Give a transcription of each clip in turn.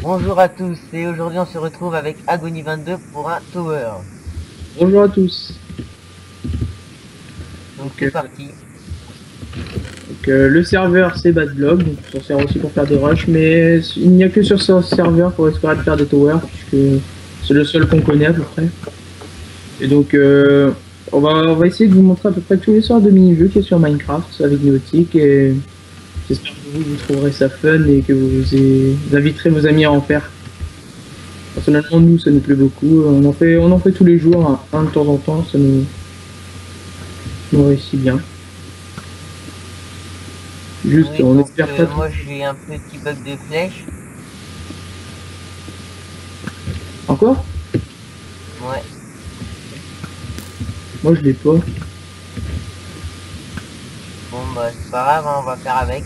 Bonjour à tous, et aujourd'hui on se retrouve avec Agony 22 pour un tower. Bonjour à tous. Donc Donc, c'est parti. le serveur c'est Badblog, donc on s'en sert aussi pour faire des rushs, mais il n'y a que sur ce serveur pour espérer de faire des towers, puisque c'est le seul qu'on connaît à peu près. Et donc on va essayer de vous montrer à peu près tous les sortes de mini-jeux qu'il y a sur Minecraft avec Néotique, et j'espère que vous trouverez ça fun et que vous inviterez vos amis à en faire. Personnellement nous ça nous plaît beaucoup, on en fait tous les jours, hein, un de temps en temps, ça nous réussit bien. Juste, Oui, on donc espère pas tout. moi j'ai un petit bug de flèche. Encore? Ouais, Moi je l'ai pas. bon bah c'est pas grave, hein, on va faire avec.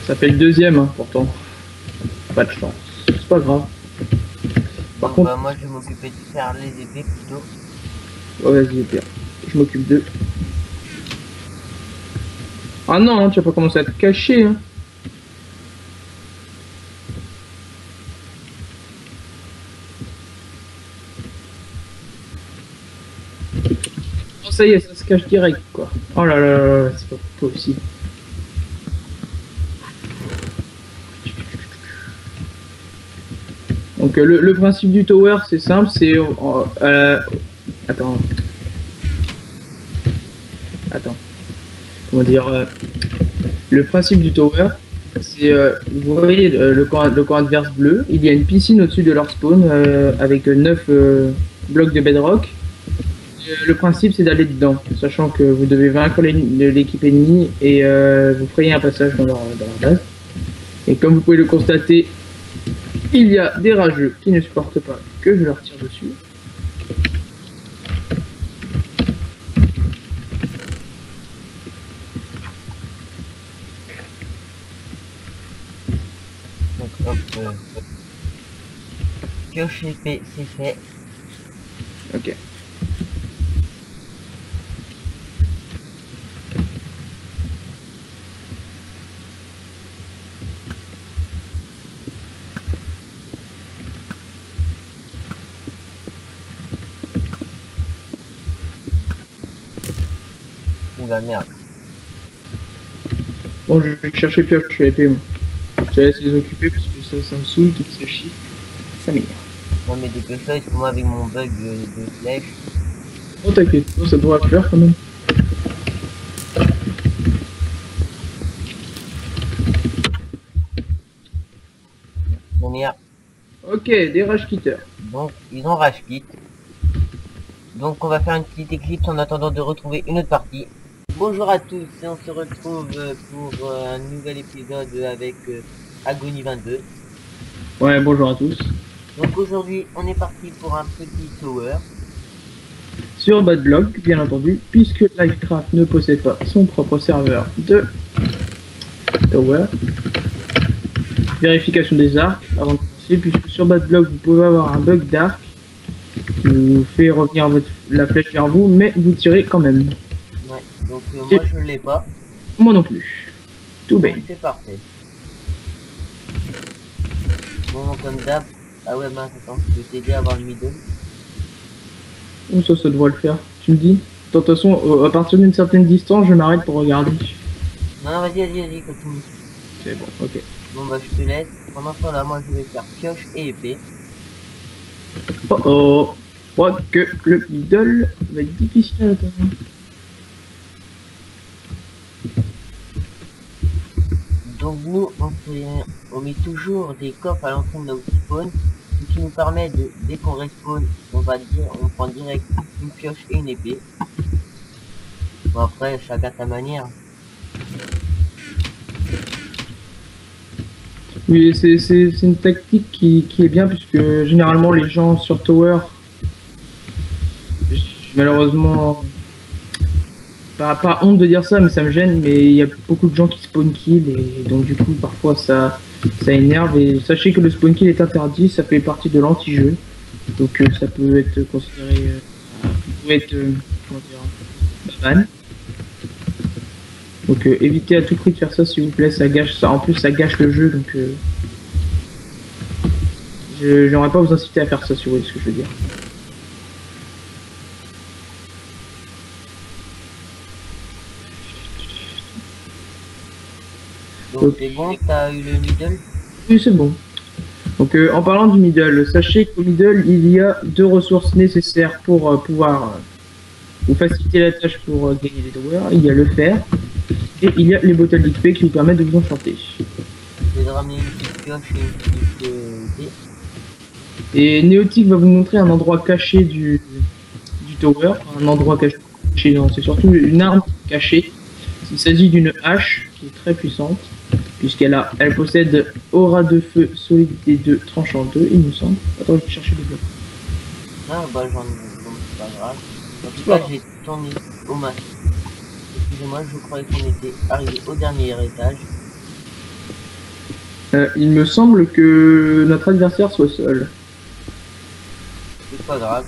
Ça fait le deuxième, hein, pourtant. Pas de chance. C'est pas grave. Par Donc bah contre, moi je vais m'occuper de faire les épées plutôt. ouais, vas-y, Pierre. Je m'occupe d'eux. Ah non, hein, tu vas pas commencer à te cacher, hein. Oh, ça y est, ça se cache direct, quoi. Oh là là là là, c'est pas possible. Donc, le principe du tower, c'est simple, c'est... attends. Attends. Comment dire le principe du tower, c'est... vous voyez le camp adverse bleu, il y a une piscine au-dessus de leur spawn avec 9 blocs de bedrock. Le principe, c'est d'aller dedans, sachant que vous devez vaincre l'équipe ennemie et vous frayez un passage dans leur base. Et comme vous pouvez le constater, il y a des rageux qui ne supportent pas que je leur tire dessus. Donc hop, pioche épée, c'est fait. Ok. Ou la merde. Bon, je vais chercher pioche à épée, moi. Je laisse les occuper parce que ça me saoule, tout ce shit. Ça m'énerve. Non mais dépêche-toi, moi avec mon bug de flèche. Oh, t'inquiète, oh, ça devrait le faire quand même. On y a. Ok, des rage quitters. Donc ils ont rage quit. Donc on va faire une petite éclipse en attendant de retrouver une autre partie. Bonjour à tous et on se retrouve pour un nouvel épisode avec Agony 22. Ouais, bonjour à tous. Donc aujourd'hui on est parti pour un petit tower. Sur Badblog, bien entendu, puisque Livecraft ne possède pas son propre serveur de Tower. Vérification des arcs avant de commencer, puisque sur Badblog vous pouvez avoir un bug d'arc qui vous fait revenir la flèche vers vous, mais vous tirez quand même. Ouais, donc moi je l'ai pas. Moi non plus. Tout bien. C'est parfait. Bon comme d'hab. Ah ouais mince attends, je vais t'aider à avoir le middle. Ou ça devrait le faire. Tu me dis. De toute façon, à partir d'une certaine distance, je m'arrête pour regarder. Non vas-y, continue. C'est bon, ok. Bon bah je te laisse. Pendant ce temps là moi je vais faire pioche et épée. Oh oh. Je crois que le middle va être difficile à atteindre. Donc nous on met toujours des coffres à l'entrée de nos spawn, ce qui nous permet de, dès qu'on respawn, on va dire, on prend direct une pioche et une épée. Bon après, chacun sa manière. Oui, c'est une tactique qui est bien, puisque généralement les gens sur Tower, malheureusement, pas honte de dire ça, mais ça me gêne, mais il y a beaucoup de gens qui spawn kill, et donc du coup parfois ça énerve, et sachez que le spawn kill est interdit, ça fait partie de l'anti-jeu, donc ça peut être considéré, comment dire, ban. Donc évitez à tout prix de faire ça s'il vous plaît, ça gâche ça, en plus ça gâche le jeu, donc J'aimerais pas vous inciter à faire ça, si vous voyez ce que je veux dire. Donc c'est bon, t'as eu le middle? Oui, c'est bon. Donc en parlant du middle, sachez qu'au middle, il y a 2 ressources nécessaires pour pouvoir vous faciliter la tâche pour gagner des towers. Il y a le fer et il y a les bottles d'XP qui vous permettent de vous enchanter. Je vais ramener une petite pioche et une petite dé. Et Néotique va vous montrer un endroit caché du tower. Un endroit caché, non, c'est surtout une arme cachée. Il s'agit d'une hache qui est très puissante, elle possède aura de feu, solidité 2, tranchant 2, il me semble. Attends, je vais chercher des blocs. Ah bah j'en ai, donc c'est pas grave. En tout cas j'ai tourné au max. Excusez-moi, je croyais qu'on était arrivé au dernier étage. Il me semble que notre adversaire soit seul. C'est pas grave.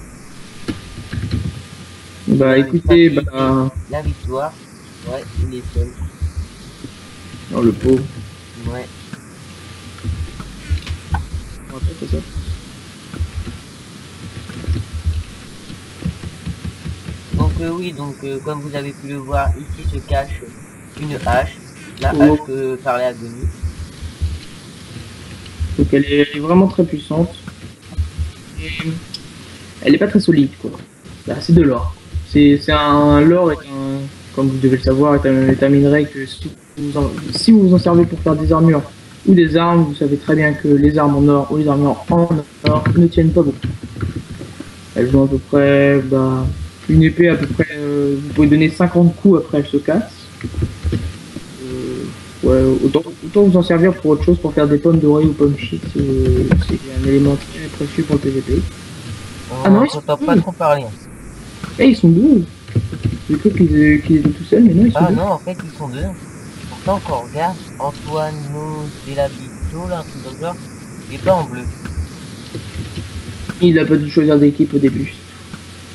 Bah écoutez, la victoire, ouais, il est seul. Oh le pauvre. Ouais. Donc oui, comme vous avez pu le voir, ici se cache une hache, la hache que parlait Agonie. Donc elle est vraiment très puissante. Et elle est pas très solide quoi. Bah, c'est de l'or. L'or est comme vous devez le savoir, est un minerai que si vous en servez pour faire des armures ou des armes, vous savez très bien que les armes en or ou les armures en or ne tiennent pas beaucoup. Elles ont à peu près, une épée à peu près, vous pouvez donner 50 coups après elle se casse. Ouais, autant vous en servir pour autre chose, pour faire des pommes dorées ou pommes chic, c'est un élément très précieux pour le PVP. Ah non, on peut pas trop parler. Eh, ils sont deux. J'ai cru qu'ils étaient tout seuls, mais non, ils sont deux. Ah non, en fait, ils sont deux. Pourtant, quand on regarde, Antoine, nous, Delabito, là, un truc comme ça, il est pas en bleu. Il a pas dû choisir d'équipe au début.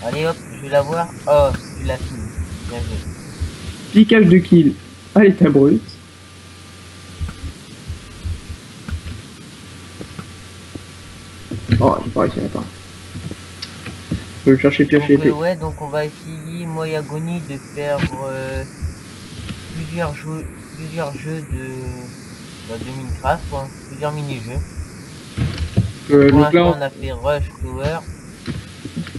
Allez hop, je vais la voir. Oh, tu l'as fini. Bien joué. Piquage de kill à l'état brut. Oh, j'ai pas réussi à l'attendre. Je vais le chercher pioche épée. Ouais, donc on va essayer, moi et Agonie, de faire plusieurs jeux de Minecraft, quoi, plusieurs mini-jeux. Donc là, on a fait Rush Tower.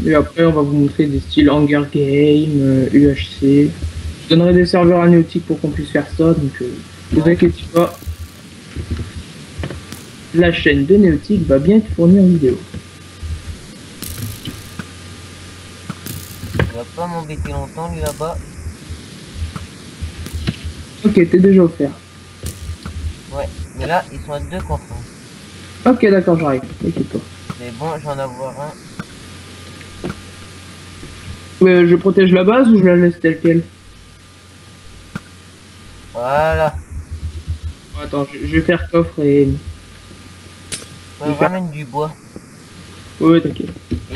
Et après, on va vous montrer des styles Hunger Game, UHC. Je donnerai des serveurs à Néotique pour qu'on puisse faire ça, donc ne vous inquiétez pas. La chaîne de Néotique va bien te fournir une vidéo. Il va pas m'embêter longtemps, lui là-bas. Ok, t'es déjà offert. Ouais, mais là, ils sont à 2 contre 1. Ok, d'accord, j'arrive. T'inquiète pas. Mais bon, je vais en avoir un. Je protège la base ou je la laisse telle quelle? Voilà. Attends, je vais faire coffre et... Ramène du bois. Ouais, t'inquiète.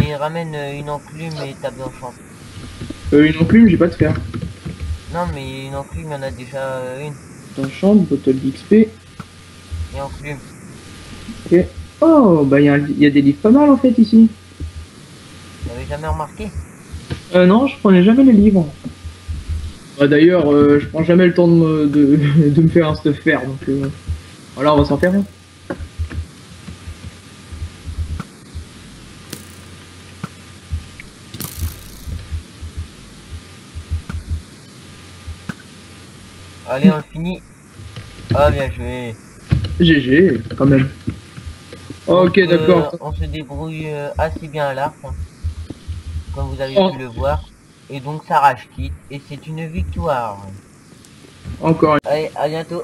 Et ramène une enclume et table d'enchant. Une enclume, j'ai pas de fer. Non, mais une enclume, il y en a déjà une. D'enchant, bottle d'XP. Et enclume. Ok. Oh, bah il y a des livres pas mal en fait ici. Vous avez jamais remarqué? Non, je prenais jamais les livres. D'ailleurs, je prends jamais le temps de me faire un stuff faire, donc voilà, on va s'en faire un. Allez, on le finit. Ah, bien joué. GG, quand même. Ok, d'accord. On se débrouille assez bien à l'arc, hein, comme vous avez pu le voir. Et donc ça rage quitte et c'est une victoire. Encore. Allez, à bientôt.